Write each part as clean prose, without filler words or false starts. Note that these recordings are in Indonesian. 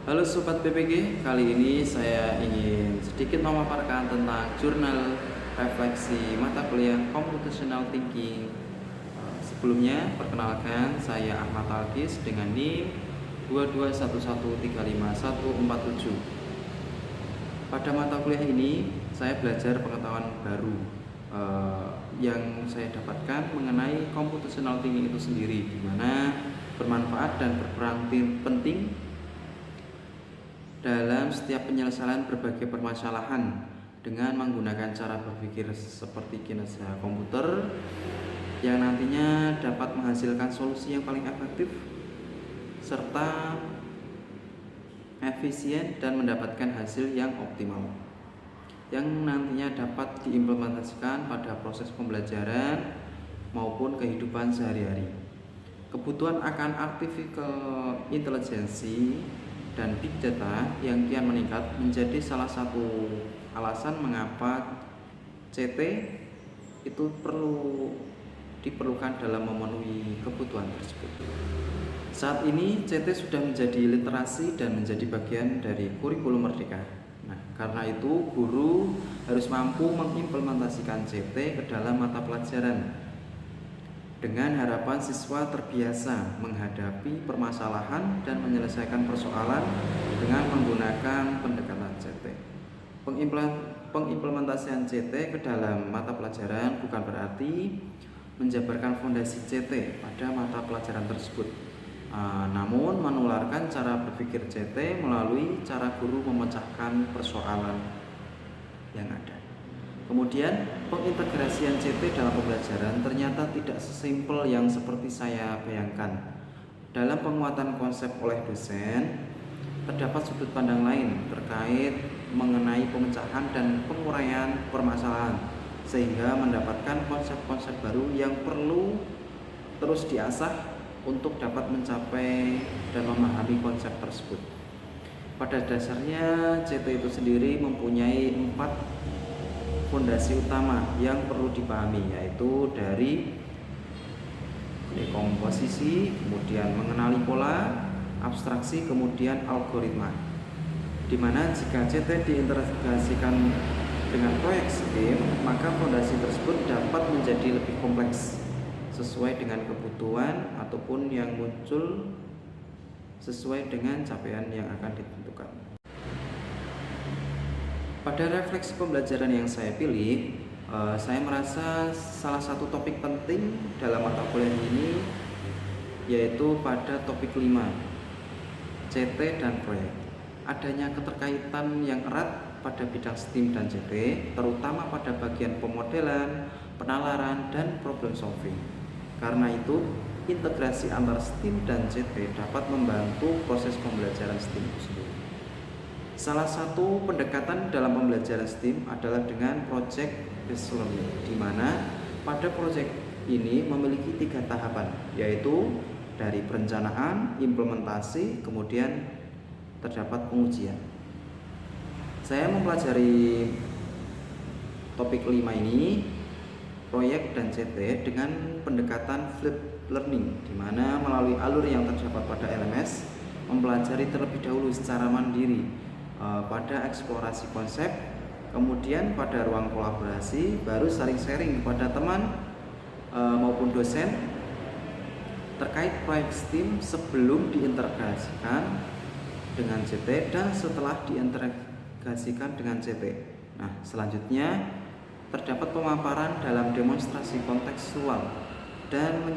Halo Sobat PPG, kali ini saya ingin sedikit memaparkan tentang jurnal refleksi mata kuliah Computational Thinking. Sebelumnya, perkenalkan saya Ahmad Alkis dengan NIM 221135147. Pada mata kuliah ini, saya belajar pengetahuan baru yang saya dapatkan mengenai Computational Thinking itu sendiri, di mana bermanfaat dan berperan penting dalam setiap penyelesaian berbagai permasalahan dengan menggunakan cara berpikir seperti kinerja komputer yang nantinya dapat menghasilkan solusi yang paling efektif serta efisien dan mendapatkan hasil yang optimal yang nantinya dapat diimplementasikan pada proses pembelajaran maupun kehidupan sehari-hari. Kebutuhan akan artificial intelligence dan big data yang kian meningkat menjadi salah satu alasan mengapa CT itu diperlukan dalam memenuhi kebutuhan tersebut. Saat ini CT sudah menjadi literasi dan menjadi bagian dari kurikulum Merdeka. Nah, karena itu guru harus mampu mengimplementasikan CT ke dalam mata pelajaran dengan harapan siswa terbiasa menghadapi permasalahan dan menyelesaikan persoalan dengan menggunakan pendekatan CT. Pengimplementasian CT ke dalam mata pelajaran bukan berarti menjabarkan fondasi CT pada mata pelajaran tersebut, namun menularkan cara berpikir CT melalui cara guru memecahkan persoalan yang ada. Kemudian, pengintegrasian CT dalam pembelajaran ternyata tidak sesimpel yang seperti saya bayangkan. Dalam penguatan konsep oleh dosen, terdapat sudut pandang lain terkait mengenai pemecahan dan penguraian permasalahan, sehingga mendapatkan konsep-konsep baru yang perlu terus diasah untuk dapat mencapai dan memahami konsep tersebut. Pada dasarnya, CT itu sendiri mempunyai 4 fondasi utama yang perlu dipahami, yaitu dari dekomposisi, kemudian mengenali pola, abstraksi, kemudian algoritma. Dimana jika CT diintegrasikan dengan proyek STEM, maka fondasi tersebut dapat menjadi lebih kompleks sesuai dengan kebutuhan ataupun yang muncul sesuai dengan capaian yang akan ditentukan. Pada refleksi pembelajaran yang saya pilih, saya merasa salah satu topik penting dalam mata kuliah ini yaitu pada topik 5, CT dan proyek. Adanya keterkaitan yang erat pada bidang STEM dan CT, terutama pada bagian pemodelan, penalaran, dan problem solving. Karena itu, integrasi antara STEM dan CT dapat membantu proses pembelajaran STEM itu sendiri. Salah satu pendekatan dalam pembelajaran STEM adalah dengan project based learning, di mana pada project ini memiliki 3 tahapan, yaitu dari perencanaan, implementasi, kemudian terdapat pengujian. Saya mempelajari topik 5 ini, proyek dan CT, dengan pendekatan flipped learning, di mana melalui alur yang terdapat pada LMS, mempelajari terlebih dahulu secara mandiri pada eksplorasi konsep, kemudian pada ruang kolaborasi, baru saling sharing kepada teman maupun dosen terkait proyek STEM sebelum diintegrasikan dengan CT dan setelah diintegrasikan dengan CT. Nah, selanjutnya terdapat pemaparan dalam demonstrasi kontekstual dan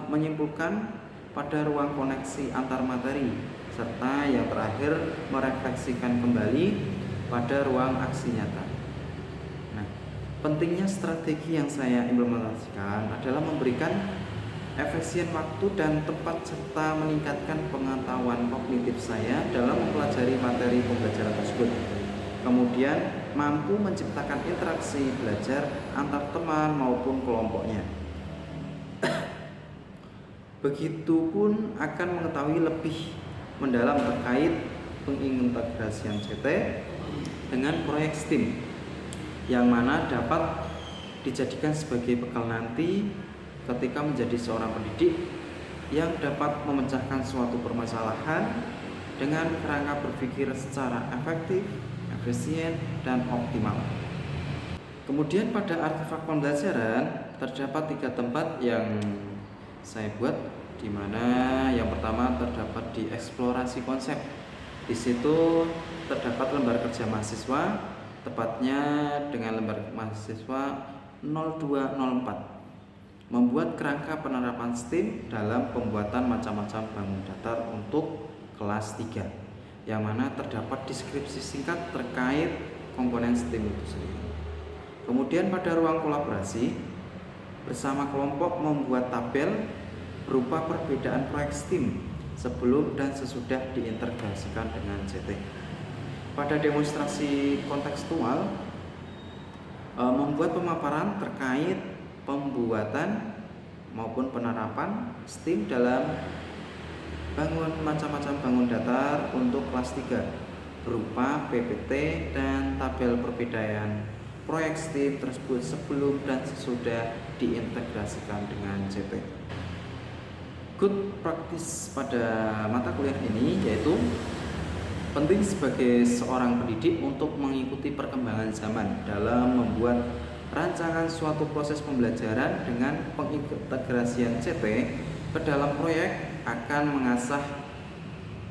menyimpulkan pada ruang koneksi antar materi, serta yang terakhir merefleksikan kembali pada ruang aksi nyata. Nah, pentingnya strategi yang saya implementasikan adalah memberikan efisien waktu dan tempat serta meningkatkan pengetahuan kognitif saya dalam mempelajari materi pembelajaran tersebut. Kemudian mampu menciptakan interaksi belajar antar teman maupun kelompoknya. Begitupun akan mengetahui lebih mendalam terkait pengintegrasian CT dengan proyek STEM, yang mana dapat dijadikan sebagai bekal nanti ketika menjadi seorang pendidik yang dapat memecahkan suatu permasalahan dengan kerangka berpikir secara efektif, efisien, dan optimal. Kemudian pada artefak pembelajaran terdapat 3 tempat yang saya buat, di mana yang pertama terdapat di eksplorasi konsep. Di situ terdapat lembar kerja mahasiswa, tepatnya dengan lembar mahasiswa 0204. Membuat kerangka penerapan STEAM dalam pembuatan macam-macam bangun datar untuk kelas 3, yang mana terdapat deskripsi singkat terkait komponen STEAM itu sendiri. Kemudian pada ruang kolaborasi, bersama kelompok membuat tabel berupa perbedaan proyek STEAM sebelum dan sesudah diintegrasikan dengan CT. Pada demonstrasi kontekstual, membuat pemaparan terkait pembuatan maupun penerapan STEAM dalam macam-macam bangun datar untuk kelas 3 berupa PPT dan tabel perbedaan proyek STEAM tersebut sebelum dan sesudah diintegrasikan dengan CT. Good practice pada mata kuliah ini yaitu penting sebagai seorang pendidik untuk mengikuti perkembangan zaman dalam membuat rancangan suatu proses pembelajaran dengan pengintegrasian CT ke dalam proyek akan mengasah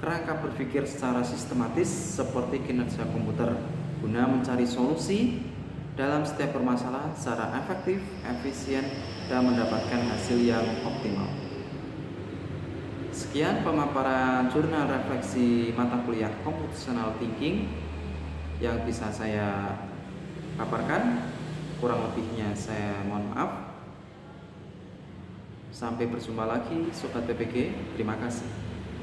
kerangka berpikir secara sistematis seperti kinerja komputer guna mencari solusi dalam setiap permasalahan secara efektif, efisien, dan mendapatkan hasil yang optimal. Sekian pemaparan jurnal refleksi mata kuliah Computational Thinking yang bisa saya paparkan. Kurang lebihnya saya mohon maaf. Sampai berjumpa lagi Sobat PPG. Terima kasih.